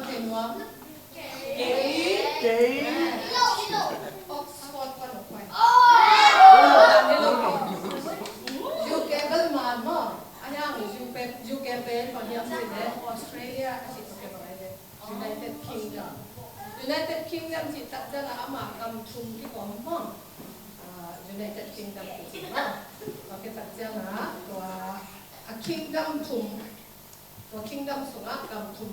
เทนวมเก๋ออกสปอร์ตกันออกไปยูเกเบิลมันมั้งอันยังยูเกเบิลคนยังไม่ได้ออสเตรเลียอาชีพเก็บอะไรเนี่ย United Kingdom จิตตัดจะละมากำชุมที่ก่อนมั้งUnited Kingdom จริงมั้งเราเก็บตัดจะนะตัว Kingdom ชุมตัว Kingdom สุนัขกำชุม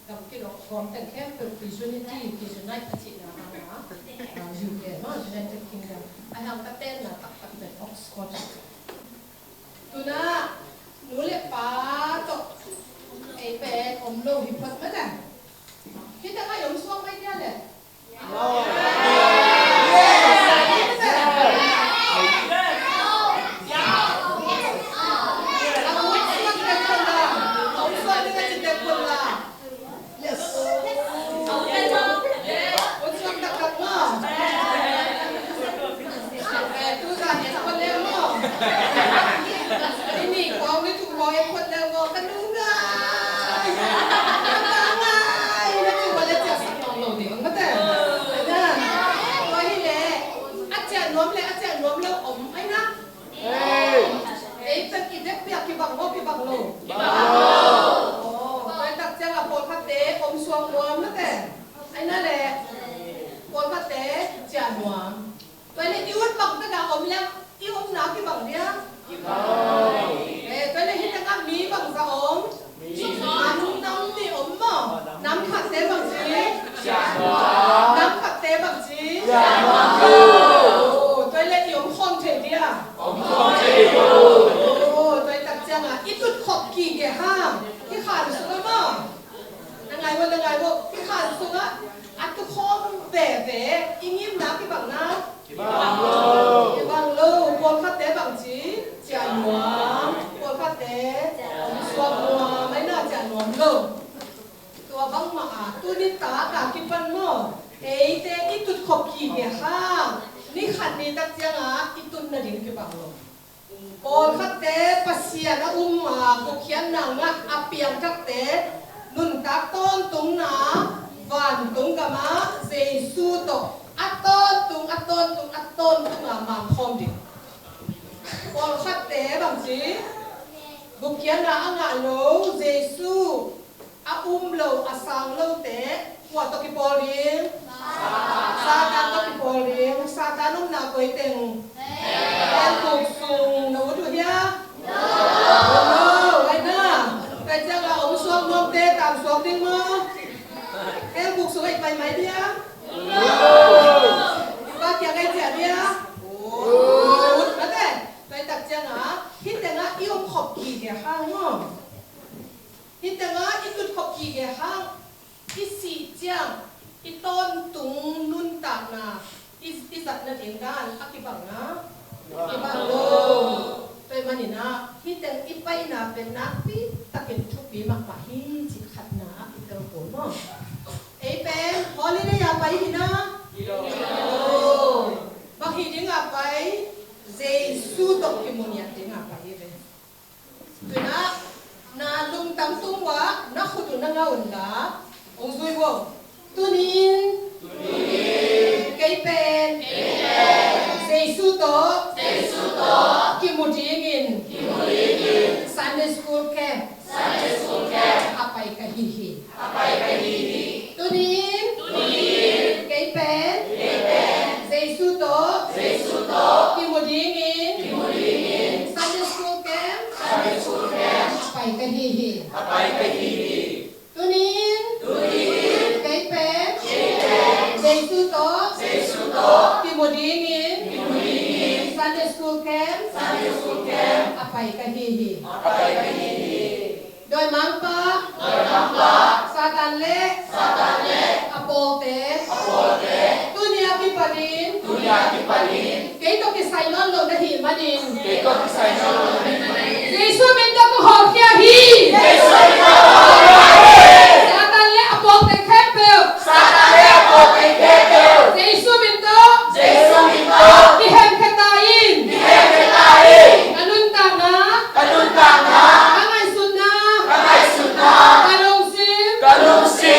กำที่เราพร้อมแต่งแค่เป็น Christianity อาชีพนะยูเกมั้ง United Kingdom ไอ้ทำกระเต้นนะตัดเป็น Oxford ตัวน่ะหนูเล็บป้าตกไอ้เป็นอมโลหิตพัดไหมจ๊ะที่จะให้ยมช่วงไม่ได้เลยตัวบังมาตัวนี้ตากากิปันมั้งเอ้ยแต่อีตุดขบขี้เหี้ยข้างนี่ขัดนี่ตักยังอีตุดน่ะดิ้งกิบังลงโอนขัดเตะปัสเซียนะกุเขียนหนังอาเปียงจักเตะนุนตักต้นตุงนาวันตุงกะมาเจสูโตอัตต้นตุงมังคอมดิโอนขัดเตะบางจีกุเขียนหนังงาโลเจสูโลอาสังโลเตะหัวตกิโปลิงซาตานตกิโปลิงซาตานนุ่มนาโกยเต็งแอนถูกส่งหนูดูเฮียไอ้น่ะแต่เจ้าเราอมสวมนมเตะตามสวมดิ้งมั้งแอนถูกส่งไอ้ไปไหมเดียบ้าเกี่ยงไอ้เจ้าเดียแล้วแต่ไปตักเจ้าหนาที่แต่งอีอมขบขี่เดียข้างมั้งที่แต่งอีตุดขบขี่เดียข้างอีสีเจียงอีต้นตุงนุ่นตากนาอีสัตว์นั่นเองด้านอักกิบังนะอีบังโลไปมันนี่นะที่แต่งอีไปนะเป็นนักปีตะเก็บชุบปีมากกว่าที่จิตขัดนะอีเตอร์โผล่มั้งไอ้เป็นพอเลยได้อยากไปที่นะบางทีจึงอยากไปเจสูตกกิโมเนียจึงอยากไปเลยตัวนะนาลุงตำตุ้งวะนักขุดนักเงาอุ่นละองซุยบ่ตุนินไก่เป็นเจสูโตกิโมจิงินSunday school campอาไปกะฮิฮิตุนินไก่เป็นเจสูโตกิโมจิงินSunday school campอาไปกะฮิฮิตุนินไก่เป็นเจสูโตกิโมจิงินSunday school campอาไปกะฮิฮิโดยมังปะซาตานเละอโปเตตุเนียกิปดินเกยโตกิไซนอนโลนะหิมาดินเยซูมินโตกุฮอเคียฮีซาตานเละอโปเตแคปเปลเยซูมินโตกิเฮมเคตาอินกะนุนตางนะกะไงสุนนะกะลงซิ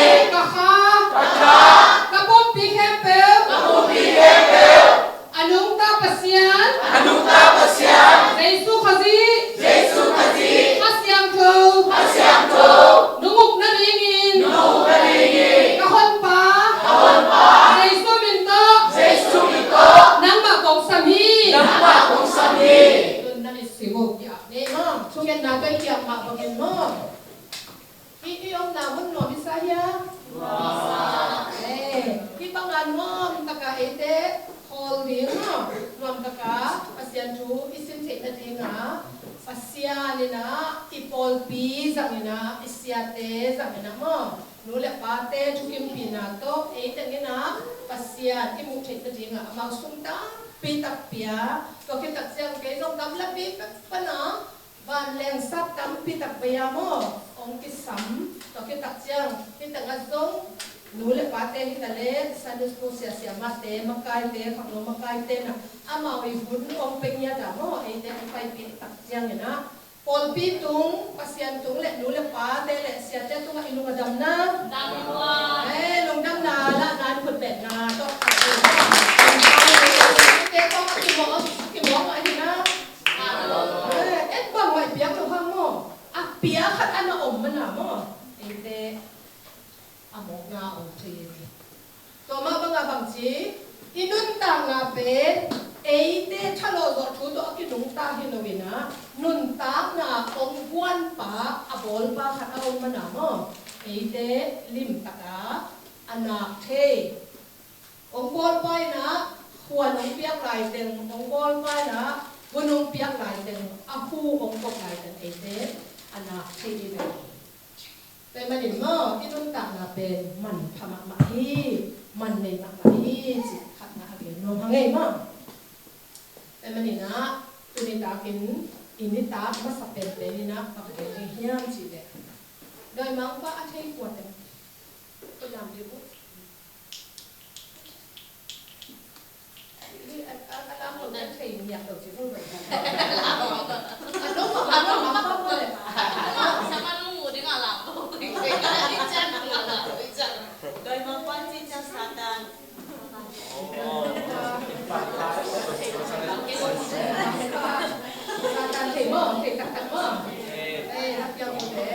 pate chu impina to e tengena pasian imu thit na dinga amang sumta pitapia to kita siang ke jong dam la pi pana van leng sap tam pitapia mo ong kisam to kita siang kita ngazong nule pate kita le sanus ko sia mate makai te khang makai te na amawi bun ong pengya da mo e te pai pi tak siang na pol pi tung pasian tung le nule pate le sia te tung ilunga dam na damwa lung dam na la nan put bet na to te to ki mo ai na et ba mai piak to hang mo a pia khat ana om mana mo e te amok nga om thi to ma banga bang chi inun ta nga pe e te thalo zo thu to ki nung ta hi no wina nun ta na om kwan pa abol pa khat om mana mo e te lim taka ana the om bol pai na huan ong piak lai ten ong bol pai na bunong piak lai ten a hu ong kok lai ten e te ana the ni veแต่มันนี่มั้งที่ต้องตักมาเป็นมันทำมาที่มันในมาที่จิตขัดมาเกี่ยวน้องทั้งไงมั้งแต่มันนี่นะตัวนี้ตากินอินนี่ตามาสับเป็นนี่นะกับเป็นเฮี้ยมจิตเลยโดยมั้งว่าอาชีพปวดแต่ก็ยำดีปุ๊บนี่อะไรหมดนั่นใช่อยากตัวจิตพูดแบบนั้นน้องบอกว่าน้องมาพูดเลยโดยมังกรที่จะซาตาน Satan thì mơ, thì tak mơ. Hak yang muda.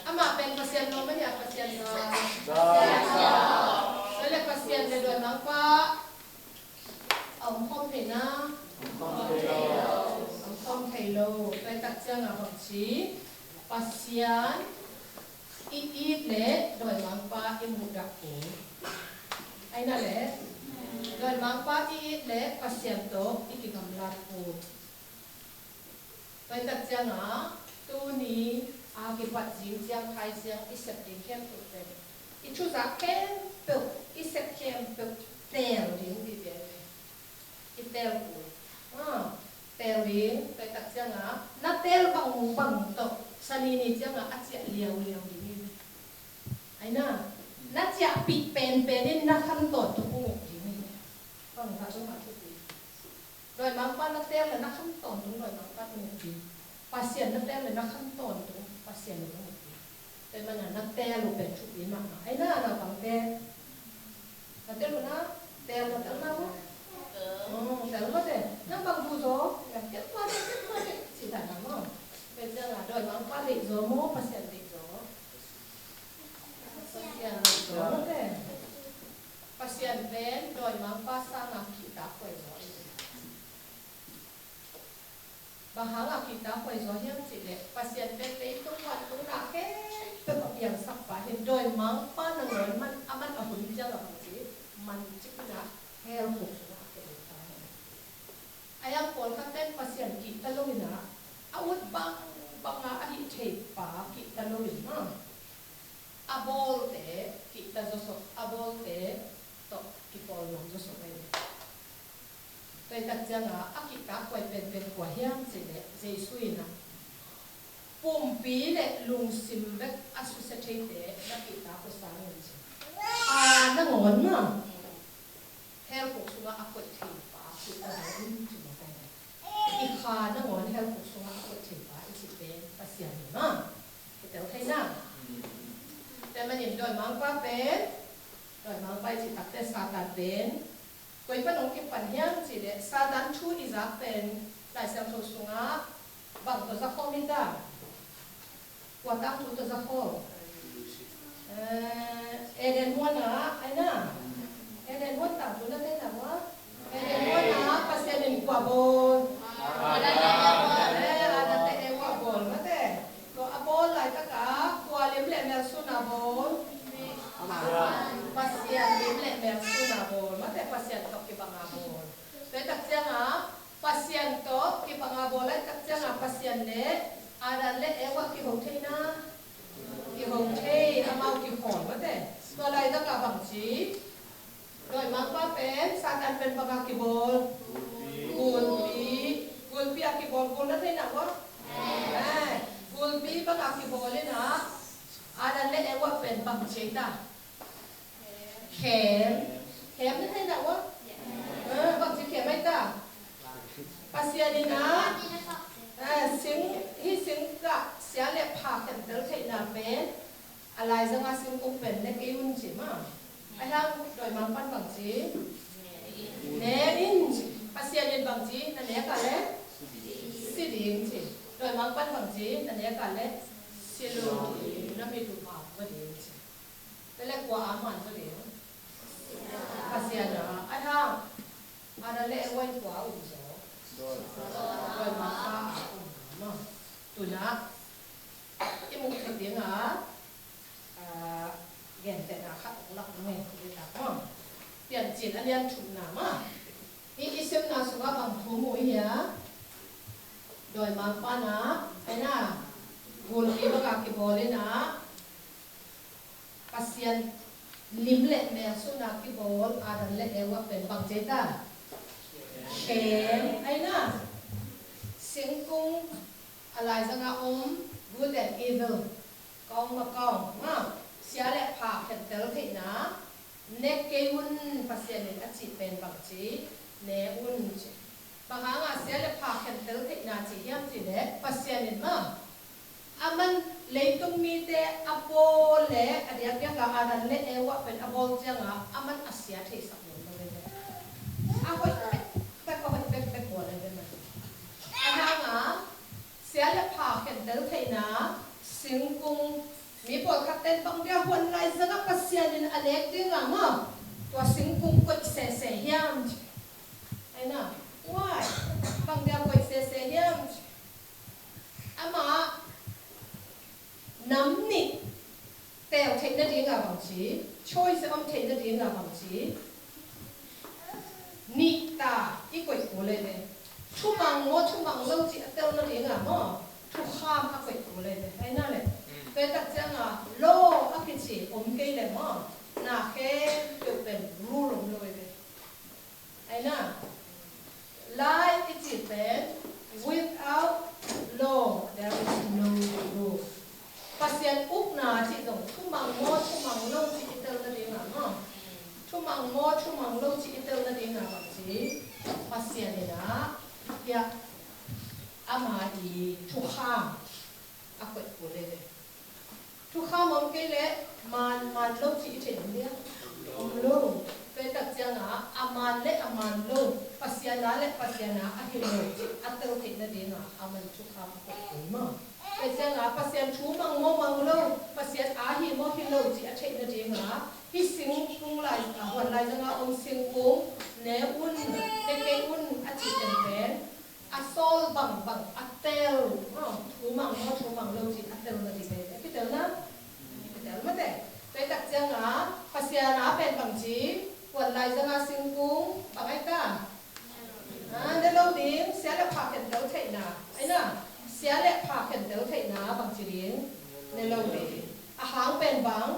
Ama pen pasien no manya pasien no. Oleh pasien de dua mangpa. Ông không thể na. Ông không thể lo. Cái tak chang abang chi. Pasien ít lệ đôi mang pa imudak ko ay na le đôi mang pa ít lệ pasien to ikigamlat ko tay tak chang tu ni akipat jing jang khai siang isep ding kem tu te ichu za kem pe isep kem pe tel ding di be itel ko tel ding tay tak chang na tel bang to sanini chang achia liao ding ai na na chia pi pen đến na khăn tọt tu cũng ngục gì này còn là chúng mà chút gì rồi mang pa na tel là na khăn tọt đúng rồi mang pa tu ngục gì pasien na tel là na khăn tọt đúng pasien là ngục gìแต่มันน่ะนักเตะลูกเป็นชุดนี้มากไอ้น่ะเราฟังเตะนักเตะลูกนะเตะเราตั้งน้ำแต่เราเตะนั่งบังดูโซ่แบบเก็บมาสิแต่ละมั้งเป็นจังหวะโดยmang paเด็กโซ่โม่pasienเด็กโซ่pasien ben doi mang pa sang kita koi zo bahang kita koi zo hiam chi le pasien ben te tung wat tung na ke pe ko yang sak pa hin doi mang pa na ngon man aman a hun ja la chi man chi na hel ko na ke ta ayang pol ka ten pasien kita lo na awut bang a hi thei pa kita lo na abol te kita josok abol te to kipol long josok ai tai tak janga akita koi pen kwa hiam che le jesu na pum pi le lung sim vek asu se thei te na kita ko sa ni na ngon na hel ko sunga akot thei pa ku ta ni chu ma tai I kha na ngon hel ko sunga akot thei pa I si pen pasian ma kita thai naแต่มันยังโดยมังป้าเป็นโดยมังไปสิตักแต่ซาตานเป็นก๋วยปนงกิปันเฮียงสิเดซาตานชูอิจักเป็นได้เสียงโทสุงะบางตัวจะข้อมิได้กว่าตั้งตัวจะข้อเอเดนหัวนะไอ้น่ะเอเดนหัวต่างตัวนั่นได้หรือวะเอเดนหัวนะภาษาหนึ่งกว่าบนada te ewa bol mate ko abol lai ta ka kwa lem le mer suna bol pasien lem le mer suna bol mate pasien to ki banga bol te tak changa pasien to ki banga bol lai tak changa pasien le ada le ewa ki ho theina ki hồng thế amau ki hòn mất đấyตัวอะไรตั้งกับบังจีโดยมักว่าเป็นซาตันเป็นบังอากิบอลกุลปีอากิบอลกุลนั่นเองนะวะกุลปีบังอากิบอลเลยนะอาดันเล่นว่าเป็นบังจีตาแขมนั่นเองนะวะบังจีแขมไม่ตาปัสยานีนะสิงกะเสียเล็บผ่าแขนเตลเทนาเป็นอะไรจะงาสิงกุเป็นในกิวนจิมาไอ้ทางโดยมันปั้นบางจีเนอินปัสยานีบางจีนั่นเองกันเลยสิดิงจีโดยมันปั้นบางจีนั่นเองกันเลยสิลูนั่นมีดูผ่าก็ดีจีแต่เล็กกว่าอามันก็ดีปัสยานีไอ้ทางอะไรเล็กไว้กว่าอุ่นโซ่โดยมันป้าตุนะที่มุกเสียงแก่แต่ละขัดหลักไม่ได้ตามเปลี่ยนจิตอันนี้ถูกหนามานี่อิสมนาสุขภาพหัวหมูเหี้ยโดยมาป้านะไอ้น่ะบุญมีประกาศกิบอเลยนะปัสยันลิมเละแม่สุนัขกิบอลอาดันเละเอว่าเป็นบางเจตาเข็มไอ้น่ะเสียงกุ้งอะไรสังอม good and evil กองมากองเสียและผ่าเห็นเตลที่นะเนกเกวุนปัสยานินอจิเป็นบางจีเนอุนจีบางครั้งเสียและผ่าเห็นเตลที่นาจีเยี่ยมจีเนปัสยานินมามันเลยต้องมีแต่อโปเล่อันนี้ยังกับอันนั้นเละเอวเป็นอโปจังมันเสียที่สักหนึ่งเลยเอาไว้แต่ก็ให้เป็นหัวเลยเป็นมันอันนั้นเสียและผ่าเห็นเตลที่นะสิงกุงมีพวกขัดเต้นบางเดียวคนไรสักปัสยานินอันเล็กดิ้งตัวสิงกุงก็เสียยามไอ้น่ะว้ายบางเดียวก็เสียยามมาน้ำนิแต่เทนดิ้งบางทีช่วยเสริมเทนดิ้งบางทีนิตาอีกคนกูเลยเนี่ยทุมังโมทุมังเล่าจีเตลนั่นเองทุกข้ามก็คนกูเลยเนี่ยไอ้นั่นเลยเป็นตัดจังโลอักขิจิผมเกยเลยน่าแค่จะเป็นรูลงเลยเนี่ยไอ้น่ะไลฟ์ที่จีเป็น without law there is no ruleปัสยันอุกนาที่ตรงทุมังโมทุมังโลจีเตลนั่นเองทุมังโมทุมังโลจีเตลนั่นเองบางทีปัสยันเนี่ยนะอยากอามาดีทุกข้ามอักเปิดกูเลยทุกข้ามมองกี่เละมันโลจีเฉยเนี่ยโลเป็นตัดจังอามันเละอามันโลปัสยานาเละปัสยานาอักโลอัตโตตินั่นเองอามันทุกข้ามอักเปิดมาเป็นจังปัสยานชูมังโมมังโลปัสยานอาหิโมหิโลจีอัตเฉยนั่นเองที่สิงกุงไหลวันไหลจังองสิงกุงเนอุ่นเนเกอุ่นอัจฉิเป็นอัสโซลบังอัตเตลชูมังโมชูมังโลจีอัตเตลนั่นเองพี่เตลนะพี่เตลมาแต่เป็นตักจังปัสยานาเป็นบางจีวันไหลจังสิงกุงบางไอ้ตาเดลดิ้งเสียแล้วพาเห็นเดลเทน่ะไอ้น่ะเสียและพาเห็นเดลเทน่ะบางจีเรียนในโลกนี้อาหารเป็นบาง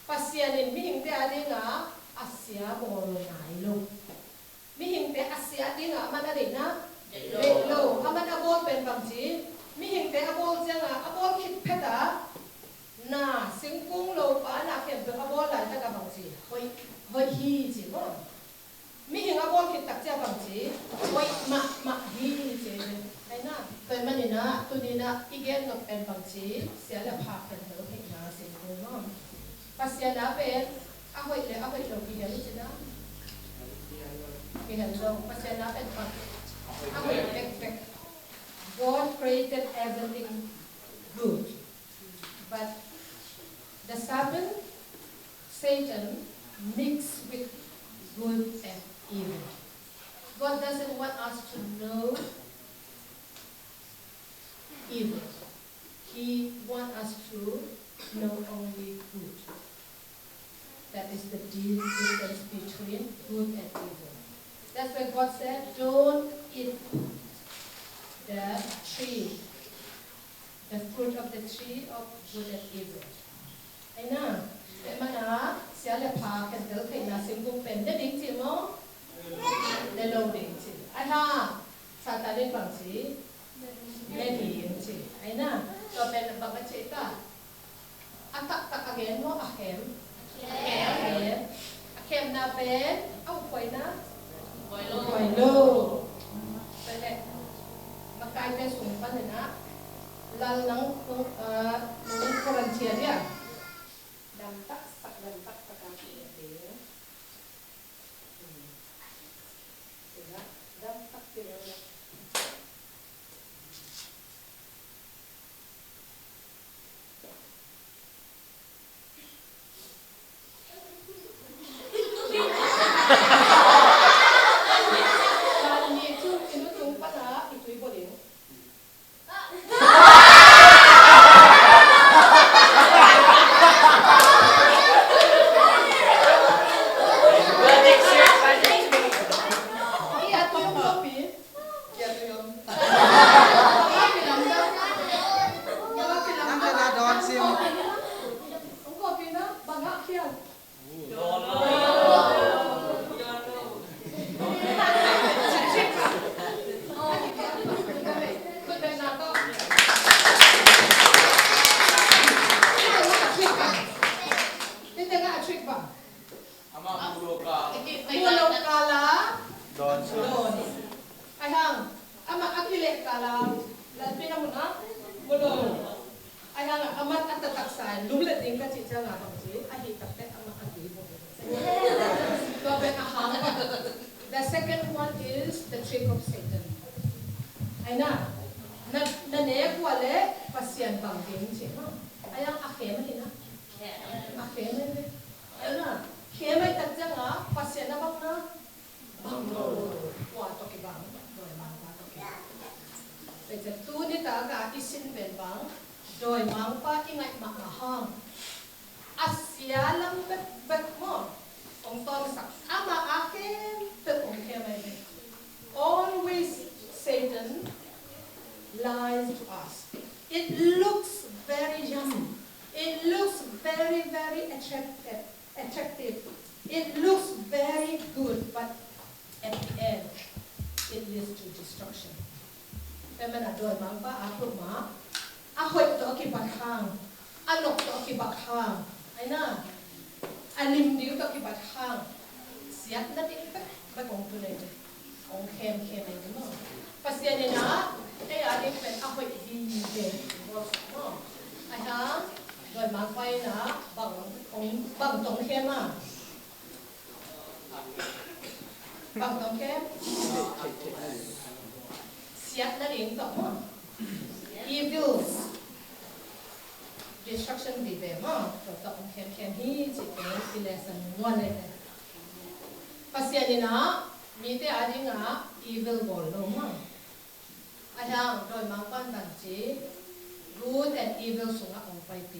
ปัสยานินมิหิงเตอดิ้งอาเซียบอลไหนลูกมิหิงเตอาเซียดิ้งมันอะไรนะเล็กโลมันอบอลเป็นบางจีมิหิงเตอบอลจังอบอลคิดเพดาน่ะสิงกุงโลปาน่ะเข็มเป็นอบอลไหลตะกับบางจีเฮ้ยฮีจีมั้งมิหิงอบอลคิดตักเจ้าบางจีเฮ้ยมาฮีจีไอ้น่ะเป็นมันนี่นะตัวนี้นะอีเกนก็เป็นบางจีเสียและพาเป็นเดลเทน่ะสิงกุงมั้งปัสยานาเป็นเอาไว้เราพี่เห็นใช่ไหมพี่เห็นเราปัสยานาเป็นแบบเอาไว้เป็น God created everything good but the serpent Satan mixed with good and evil God doesn't want us to know evil He wants us to know only good That is the difference between good and evil. That's why God said, don't eat the tree, the fruit of the tree of good and evil. ai na mana sia le pha kan del thei na sim kum pen de ding chi mo le lo ding chi ai ha sa ta le bang chi le ding chi ai na to pen bang ka che ta atak tak again mo ahem ahem na pen au koi na koi lo pele makai pe sung pan na lal nang nung koran chia dia dam tak takang dia dam tak dia The second one is the trick of Satan. Aina, na ne kuale pasien bang ding che ma. Ayang akhema ni na. Akhema ni. Aina, khema tak janga pasien na bang na. Bang lo. Wa to ki bang. Doi bang wa to ki. Pe tu ni ta ga isin ben bang. Doi mang pa ingat mak mahang. Asyalam bet mo. Ông Tom sagt, ama achen always Satan lies to us. It looks very yummy. It looks very, very attractive. It looks very good, but at the end, it leads to destruction. Pemana doy mangpa aku ma, ahoy to akibat hang, anok to akibat hang, ay na. Alim diu to kibat hang siap na ting ka ba kong tunay ong kem ay mo pasyan ni na ay adik pen ako hindi mo ay ha doy magpay na bang tong kem bang tong kem siap na rin to mo evils destruction di be ma to ong kem hi chi ke lesson 1 le pasyan ni na mi te adi nga evil bol lo ma ayang doi mang pan ban chi good and evil sunga ong pai pi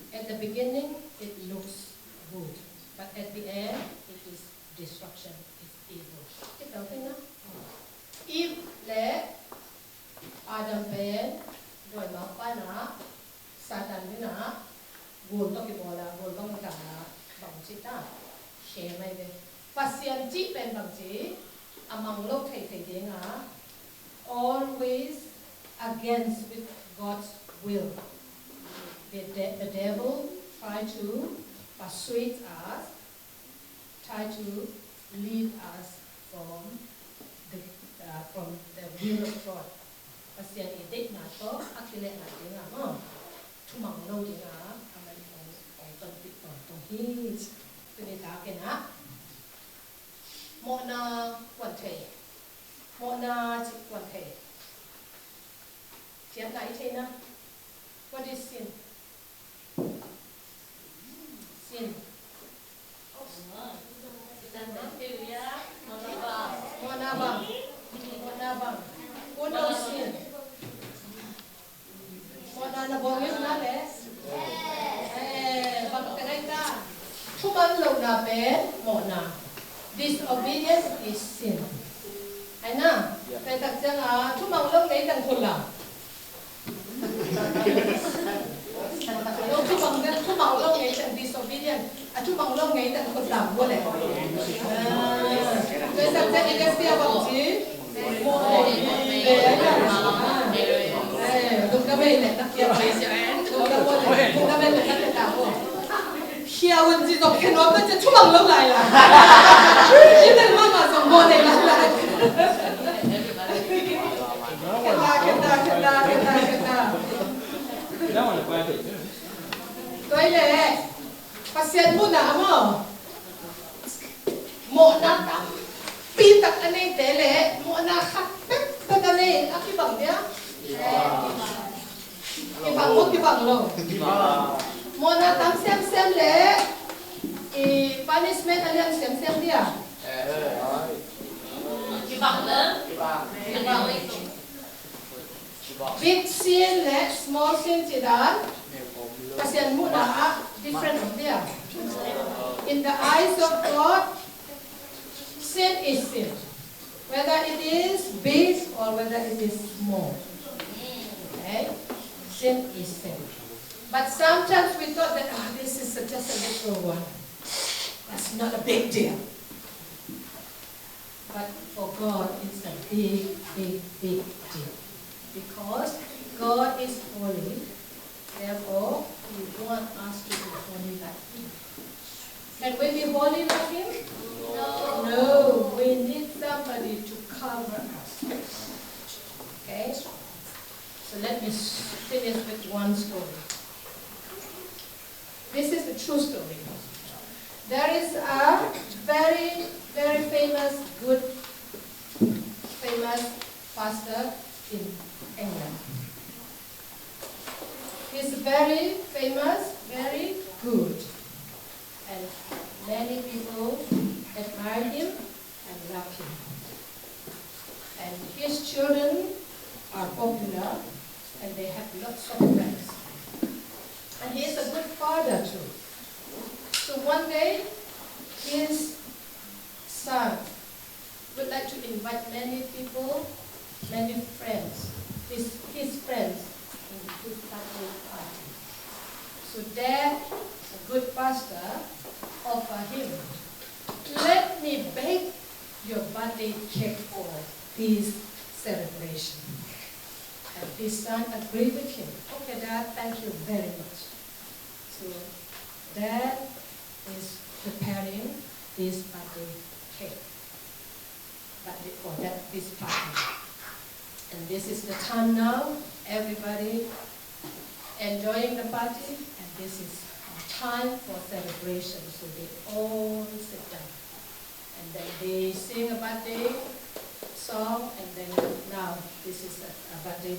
at the beginning it looks good but at the end it is destruction, it's evil kita okay na if le adam ben doi mang pan na Satan ni na gul to ki bola gul bang ka bang chi ta she mai be pasyan chi pen bang chi amang lo thai de nga always against with God's will. The devil try to persuade us, try to lead us from the will of God. Pasyan ide na to akile na nga mo tumang lo di nga aman ong ton pit tong hi tuni ta ke na mo na wan the mo na chi wan the chiam na i na what is sin sin mo na bang what is sin Mona na bongis na le? Bakit ka? Chuman lo na pe, mona. Disobedience is sin. Ay na, petak siya nga, chumang lo na itang kula. Yung thu bằng lâu ngày chẳng disobedient, thu bằng lâu ngày chẳng còn làm vô lẽ. Tôi sẵn sàng đi cái bằng gì? Đúng cái bên này, đặc biệt đúng cái bên này đặc biệt nào không? Khi ông chỉ đọc cái nói cái thu bằng lâu lại là, chỉ nên mà dùng môn này là. Tôi lệ pasien mo na mo mo na pitak anay tele mo na kapit pagani akibang dia kibang lo mo na tam sem le punishment aliang sem dia kibang big sin le small sin jidan pasien mo na different of there. In the eyes of God, sin is sin. Whether it is big or whether it is small. Okay? Sin is sin. But sometimes we thought that, this is just a little one. That's not a big deal. But for God, it's a big, big, big deal. Because God is holy. Therefore, He wants us to be holy like Him. Can we be holy like Him? No. We need somebody to cover us. Okay? So let me finish with one story. This is a true story. There is a very, very famous pastor in England. He's very famous, very good. And many people admire him and love him. And his children are popular and they have lots of friends. And he is a good father too. So one day, his son would like to invite many people, many friends, his friends, in his birthday party. So there, a good pastor offered him, let me bake your birthday cake for this celebration. And his son agreed with him. Okay, Dad, thank you very much. So Dad is preparing this birthday cake for this party. And this is the time now, everybody enjoying the party, and this is time for celebration. So they all sit down. And then they sing a birthday song, and then now this is a birthday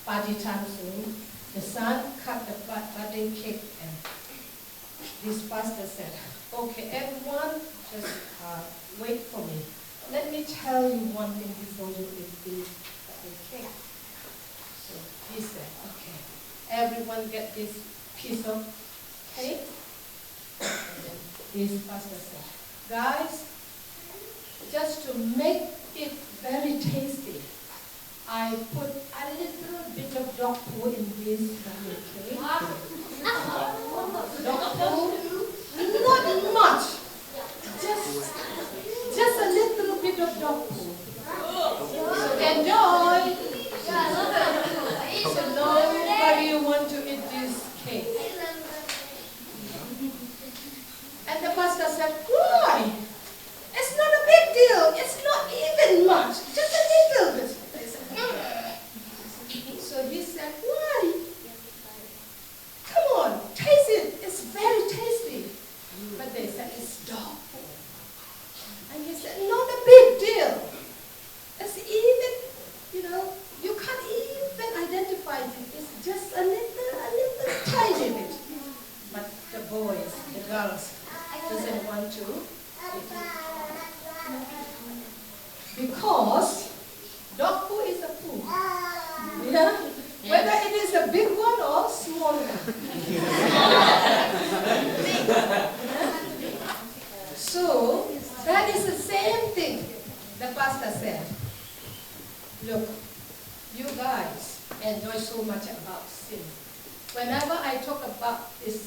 party time soon. The son cut the birthday cake, and this pastor said, okay, everyone just wait for me. Let me tell you one thing before you eat this birthday cake. So he said, okay, everyone get this piece of cake. And then this pastor said, guys, just to make it very tasty, I put a little bit of dog poo in this birthday cake. Dog poo, not much, just a little bit of dog poo. So enjoy. So nobody want to eat this cake. And the pastor said, why? It's not a big deal. It's not even much. Just a little bit. They said, So he said, why? Come on, taste it. It's very tasty. But they said, it's dog food. And he said, not a big deal. It's even, you can't even identify it. It's just a little tiny bit. But the boys, the girls, doesn't want to eat it. Because dog poo is a poo. Yeah? Whether it is a big one or small one. So, that is the same thing the pastor said. Look, you guys enjoy so much about sin. Whenever I talk about this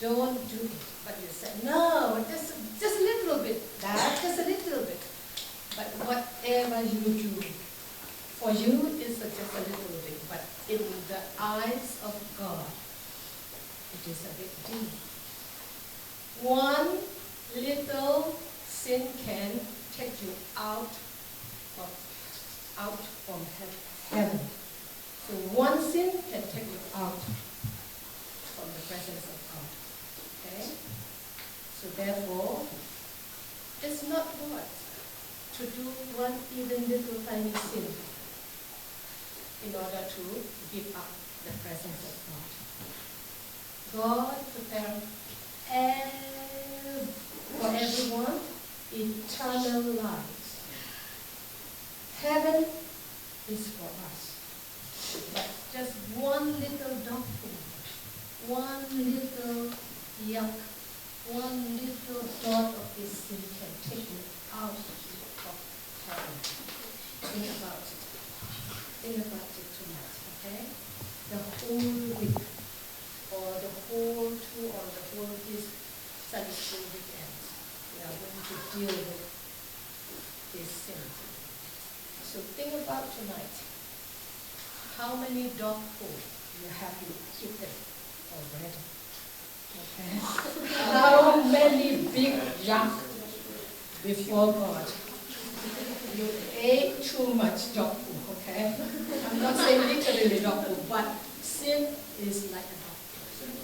don't do it. But you say, no, just a little bit, Dad, just a little bit. But whatever you do, for you it's just a little bit, but in the eyes of God, it is a big deal. One little sin can take you out from heaven. So one sin can take you out from the presence of God. Okay? So therefore, it's not hard to do one even little tiny sin in order to give up the presence of God. God prepared for everyone eternal lives. Heaven is for us. But just one little dog food, one little yuck, one little dot of this sin can take you out of heaven. Think about it. Think about it tonight, okay? The whole week, or the whole 2 or the whole this Sunday school weekend, we are going to deal with this sin. So think about tonight. How many dog food you have eaten already? Okay. How many big yuck before God? You ate too much dog food, okay? I'm not saying literally dog food, but sin is like a dog food.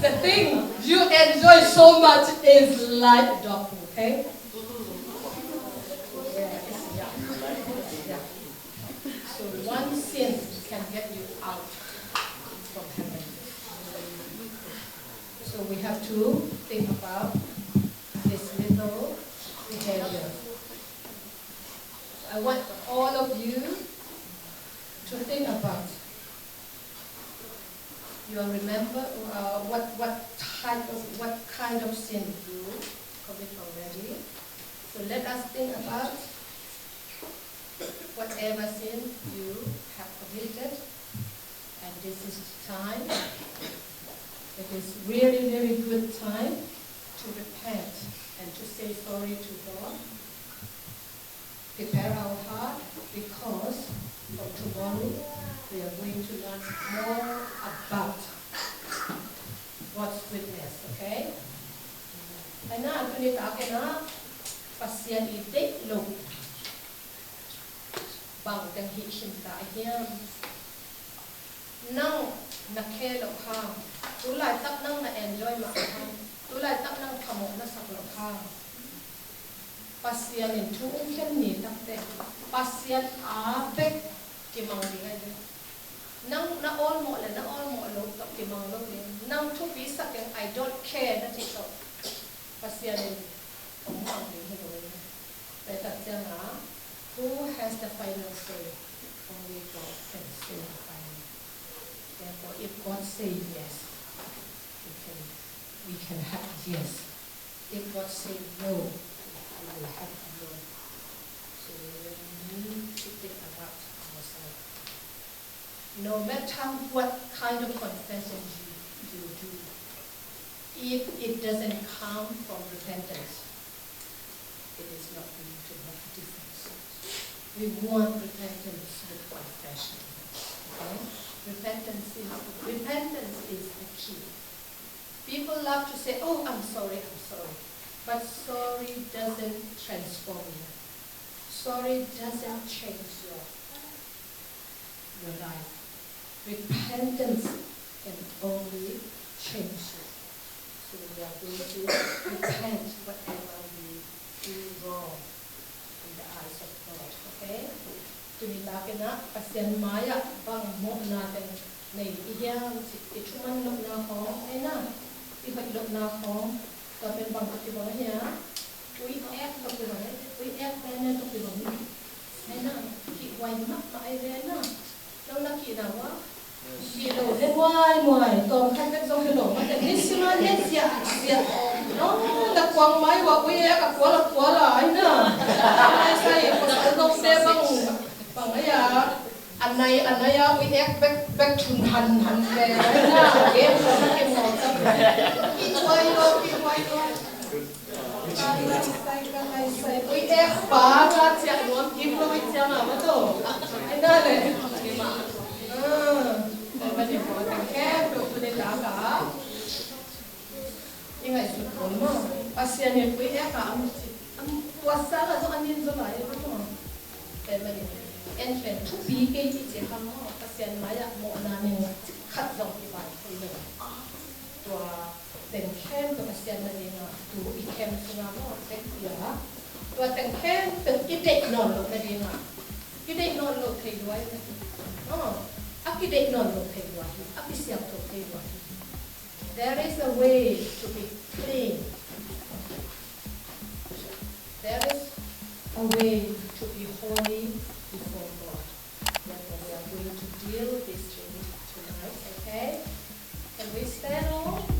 The thing you enjoy so much is like dog food, okay? So one sin can get you out from heaven. So we have to think about this little behavior. I want all of you to think about. You remember what kind of sin you commit already. So let us think about whatever sin you have committed, and this is time. It is really very good time to repent and to say sorry to God. Prepare our heart, because from tomorrow we are going to learn more about God's goodness, okay? And now I'm going to pasien itik lo bằng tiếng hiện tại here năng na khe lo ha tú lại tấp năng na enjoy mà ha tú lại tấp năng thầm na sạc lo ha pasien in tu khen ni tấp te pasien apek ki mang đi ngay đây năng na all mo lo tấp ki mang lo đi năng tu ví sạc tiếng I don't care na chỉ tấp pasien in không mang đi hết rồi tại thật ra là who has the final say? Only God can say the final. Therefore, if God says yes, we can have yes. If God says no, we will have no. So we need to think about ourselves. No matter what kind of confession you do, if it doesn't come from repentance, it is not going to make a difference. We want repentance with confession. Okay? Repentance is the key. People love to say, oh, I'm sorry. But sorry doesn't transform you. Sorry doesn't change your life. Repentance can only change you. So we are going to repent whatever we do wrong in the eyes of God. Okay? Tumilaki na pasyan maya bang mo natin na iyang ituman lok na ko ay na ibat lok na ko tapos bang katibang niya we act lok na we act na lok na ay na kiway mak maay na nang nakinawa kilo then why tong khat dong kilo ma this ma let's ya no the kwang mai wa we ka kwala ay na ay say ko sa dong se bang aya anay we act back to han le na game so na game mo sa ki choi lo sai we act ba ra cha nuam kim lo we cha ma to ai na le ki ma ba de ko ta ke to de la kaยังไงสุดคนมั้งอาเซียนเนี่ยคุยแค่กับตัวซาก็ต้องอันนี้จะมาอย่างนั้นแต่ไม่ได้เอ็นเป็นทุกปีเกี่ยที่เจ้ามั้งอาเซียนมาอย่างโมนาเนี่ยขัดดอกที่ไปคุยเลยตัวแต่งแค่ตัวอาเซียนนั่นเองตัวอีแคมส์งามว่าเป็นเดียวตัวแต่งแค่ตึงกิเด็กนอนหลับนั่นเองกิเด็กนอนหลับเทด้วยกิเด็กนอนหลับเทด้วยกิเสียงตัวเทด้วยThere is a way to be clean. There is a way to be holy before God. Therefore, we are going to deal with this tonight, okay? Can we stand all?